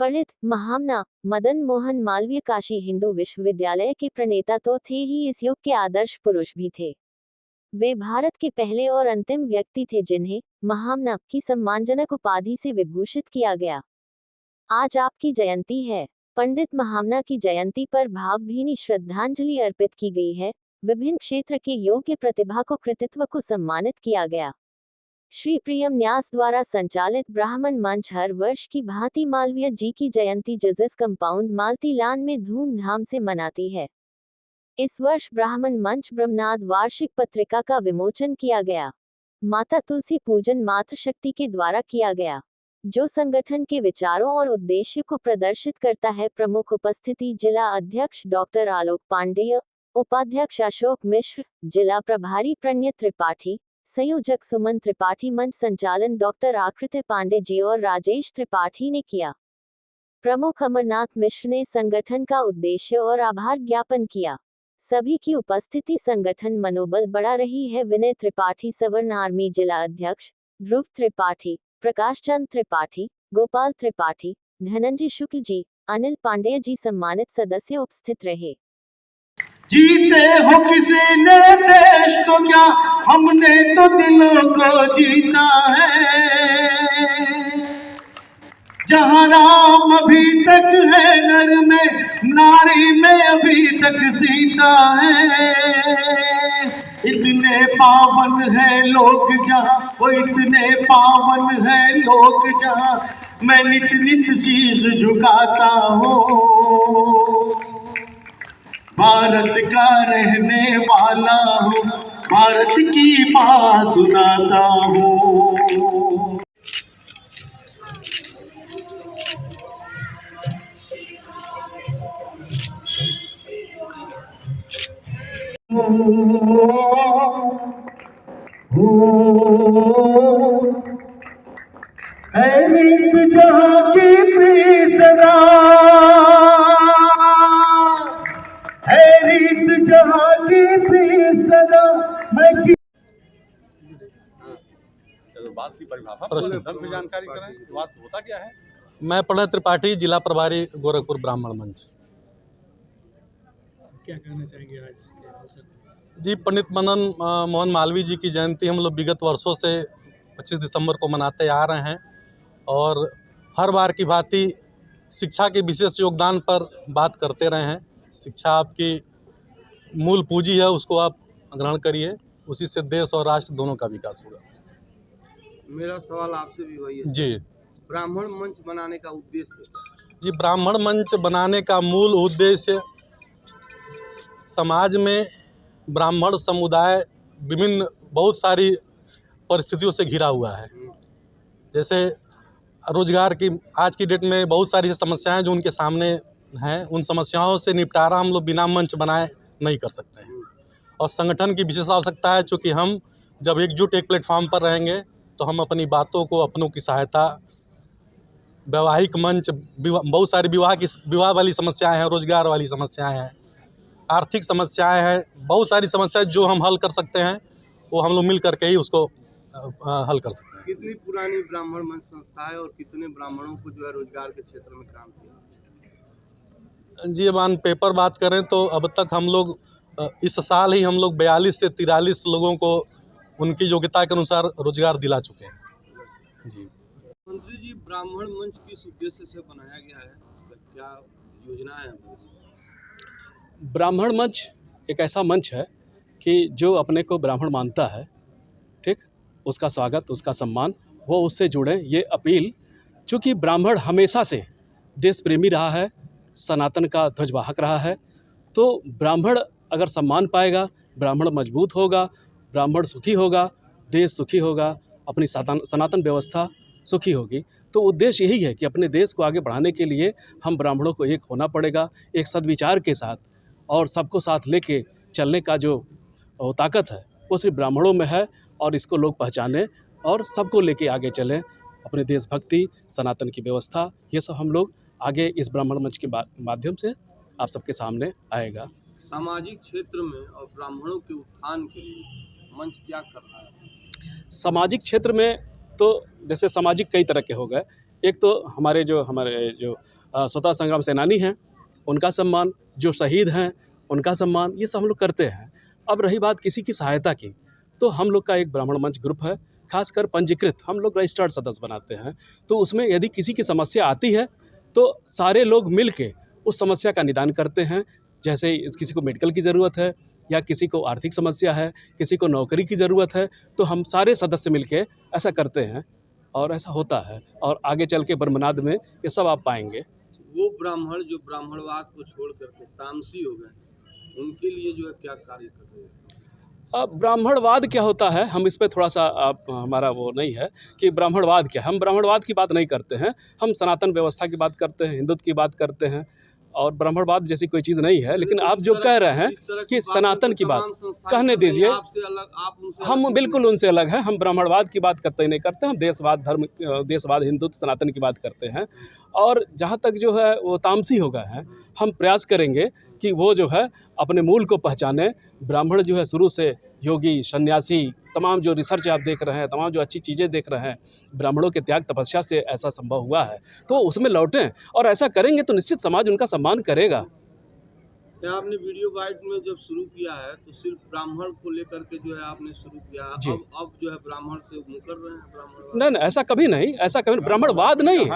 पंडित महामना मदन मोहन मालवीय काशी हिंदू विश्वविद्यालय के प्रणेता तो थे ही, इस युग के आदर्श पुरुष भी थे। वे भारत के पहले और अंतिम व्यक्ति थे जिन्हें महामना की सम्मानजनक उपाधि से विभूषित किया गया। आज आपकी जयंती है। पंडित महामना की जयंती पर भावभीनी श्रद्धांजलि अर्पित की गई है। विभिन्न क्षेत्र के योग्य प्रतिभा को कृतित्व को सम्मानित किया गया। श्री प्रियम न्यास द्वारा संचालित ब्राह्मण मंच हर वर्ष की भांति मालवीय जी की जयंती जजेस कंपाउंड मालती लान में धूमधाम से मनाती है। इस वर्ष ब्राह्मण मंच ब्रह्मनाद वार्षिक पत्रिका का विमोचन किया गया। माता तुलसी पूजन मातृशक्ति के द्वारा किया गया, जो संगठन के विचारों और उद्देश्य को प्रदर्शित करता है। प्रमुख उपस्थिति जिला अध्यक्ष डॉक्टर आलोक पांडेय, उपाध्यक्ष अशोक मिश्र, जिला प्रभारी प्रणय त्रिपाठी, संयोजक सुमन त्रिपाठी, मंच संचालन डॉक्टर आकृति पांडे जी और राजेश त्रिपाठी ने किया। प्रमुख अमरनाथ मिश्र ने संगठन का उद्देश्य और आभार ज्ञापन किया। सभी की उपस्थिति संगठन मनोबल बढ़ा रही है। विनय त्रिपाठी सवर्ण आर्मी जिला अध्यक्ष, ध्रुव त्रिपाठी, प्रकाश चंद त्रिपाठी, गोपाल त्रिपाठी, धनंजय शुक्ल जी, अनिल पांडेय जी सम्मानित सदस्य उपस्थित रहे। जीते हो किसी ने देश तो क्या, हमने तो दिलों को जीता है। जहाँ राम अभी तक है नर में, नारी में अभी तक सीता है। इतने पावन है लोग जहाँ, वो इतने पावन है लोग जहाँ, मैं नित नित शीश झुकाता हूँ। भारत का रहने वाला हूँ, भारत की बात सुनाता हूँ। है रीत जहाँ की प्रीत सदा, है रीत जहाँ की प्रीत सदा। मैं बात की परिभाषा ढंग से जानकारी करें, बात होता क्या है। मैं प्रणय त्रिपाठी, जिला प्रभारी गोरखपुर ब्राह्मण मंच। क्या कहना चाहेंगे आज के अवसर पर? जी, पंडित मदन मोहन मालवीय जी की जयंती हम लोग विगत वर्षों से 25 दिसंबर को मनाते आ रहे हैं और हर बार की भांति शिक्षा के विशेष योगदान पर बात करते रहे हैं। शिक्षा आपकी मूल पूंजी है, उसको आप ग्रहण करिए, उसी से देश और राष्ट्र दोनों का विकास होगा। मेरा सवाल आपसे भी वही है जी, ब्राह्मण मंच बनाने का उद्देश्य? जी, ब्राह्मण मंच बनाने का मूल उद्देश्य समाज में ब्राह्मण समुदाय विभिन्न बहुत सारी परिस्थितियों से घिरा हुआ है। जैसे रोजगार की आज की डेट में बहुत सारी समस्याएं जो उनके सामने हैं, उन समस्याओं से निपटारा हम लोग बिना मंच बनाए नहीं कर सकते हैं। और संगठन की विशेष आवश्यकता है, चूँकि हम जब एकजुट एक प्लेटफॉर्म पर रहेंगे तो हम अपनी बातों को, अपनों की सहायता, वैवाहिक मंच, बहुत सारी विवाह वाली समस्याएं हैं, रोजगार वाली समस्याएं हैं, आर्थिक समस्याएं हैं, बहुत सारी समस्याएं जो हम हल कर सकते हैं, वो हम लोग मिल करके ही उसको हल कर सकते हैं। कितनी पुरानी ब्राह्मण मंच संस्था है और कितने ब्राह्मणों को जो है रोजगार के क्षेत्र में काम किया? जी, अब ऑन पेपर बात करें तो अब तक हम लोग इस साल ही हम लोग 42 से 43 लोगों को उनकी योग्यता के अनुसार रोजगार दिला चुके हैं। जी मंत्री जी, ब्राह्मण मंच किस उद्देश्य से बनाया गया है, क्या योजना है? ब्राह्मण मंच एक ऐसा मंच है कि जो अपने को ब्राह्मण मानता है, ठीक, उसका स्वागत, उसका सम्मान, वो उससे जुड़े, ये अपील। चूँकि ब्राह्मण हमेशा से देश प्रेमी रहा है, सनातन का ध्वजवाहक रहा है, तो ब्राह्मण अगर सम्मान पाएगा, ब्राह्मण मजबूत होगा, ब्राह्मण सुखी होगा, देश सुखी होगा, अपनी सनातन व्यवस्था सुखी होगी। तो उद्देश्य यही है कि अपने देश को आगे बढ़ाने के लिए हम ब्राह्मणों को एक होना पड़ेगा, एक सद्विचार के साथ, और सबको साथ लेके चलने का जो ताकत है वो सिर्फ ब्राह्मणों में है। और इसको लोग पहचानें और सबको लेके आगे चलें। अपने देशभक्ति, सनातन की व्यवस्था, ये सब हम लोग आगे इस ब्राह्मण मंच के माध्यम से आप सबके सामने आएगा। सामाजिक क्षेत्र में और ब्राह्मणों के उत्थान के लिए मंच क्या कर रहा है? सामाजिक क्षेत्र में तो जैसे सामाजिक कई तरह के हो गए, एक तो हमारे जो स्वतंत्रता संग्राम सेनानी हैं उनका सम्मान, जो शहीद हैं उनका सम्मान, ये सब हम लोग करते हैं। अब रही बात किसी की सहायता की, तो हम लोग का एक ब्राह्मण मंच ग्रुप है, खासकर पंजीकृत हम लोग रजिस्टर्ड सदस्य बनाते हैं। तो उसमें यदि किसी की समस्या आती है तो सारे लोग मिल के उस समस्या का निदान करते हैं। जैसे किसी को मेडिकल की ज़रूरत है या किसी को आर्थिक समस्या है, किसी को नौकरी की ज़रूरत है, तो हम सारे सदस्य मिल के ऐसा करते हैं और ऐसा होता है। और आगे चल के ब्रह्मनाद में ये सब आप पाएंगे। वो ब्राह्मण जो ब्राह्मणवाद को छोड़ करके तामसी हो गए, उनके लिए जो है क्या कार्य कर रहे हैं? अब ब्राह्मणवाद क्या होता है, हम इस पे थोड़ा सा हमारा वो नहीं है कि ब्राह्मणवाद क्या है। हम ब्राह्मणवाद की बात नहीं करते हैं, हम सनातन व्यवस्था की बात करते हैं, हिंदुत्व की बात करते हैं, और ब्राह्मणवाद जैसी कोई चीज़ नहीं है। लेकिन आप जो कह रहे हैं कि सनातन की बात कहने दीजिए, हम बिल्कुल उनसे अलग हैं। हम ब्राह्मणवाद की बात कतई नहीं करते, हम देशवाद, देशवाद, हिंदुत्व, सनातन की बात करते हैं। और जहाँ तक जो है वो तामसी हो गए हैं, हम प्रयास करेंगे कि वो जो है अपने मूल को पहचाने। ब्राह्मण जो है शुरू से योगी, सन्यासी, तमाम जो रिसर्च आप देख रहे हैं, तमाम जो अच्छी चीज़ें देख रहे हैं, ब्राह्मणों के त्याग तपस्या से ऐसा संभव हुआ है, तो उसमें लौटें। और ऐसा करेंगे तो निश्चित समाज उनका सम्मान करेगा। क्या आपने वीडियो गाइड में जब शुरू किया है तो सिर्फ ब्राह्मण को लेकर के जो है आपने शुरू किया, अब जो है ब्राह्मण से मुकर रहे हैं ब्राह्मणवाद? नहीं, ऐसा कभी नहीं, ऐसा कभी ब्राह्मणवाद नहीं,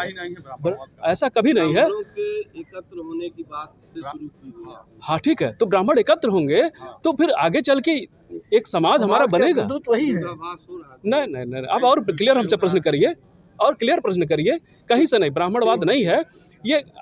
ऐसा कभी नहीं है। ब्राह्मणों के एकत्र होने की बात से शुरू की है। हाँ ठीक है, तो ब्राह्मण एकत्र होंगे तो फिर आगे चल के एक समाज हमारा बनेगा। वही है। विरोधाभास हो रहा है। नहीं, अब और क्लियर हमसे प्रश्न करिए, और क्लियर प्रश्न करिए। कहीं से नहीं, ब्राह्मणवाद नहीं है ये।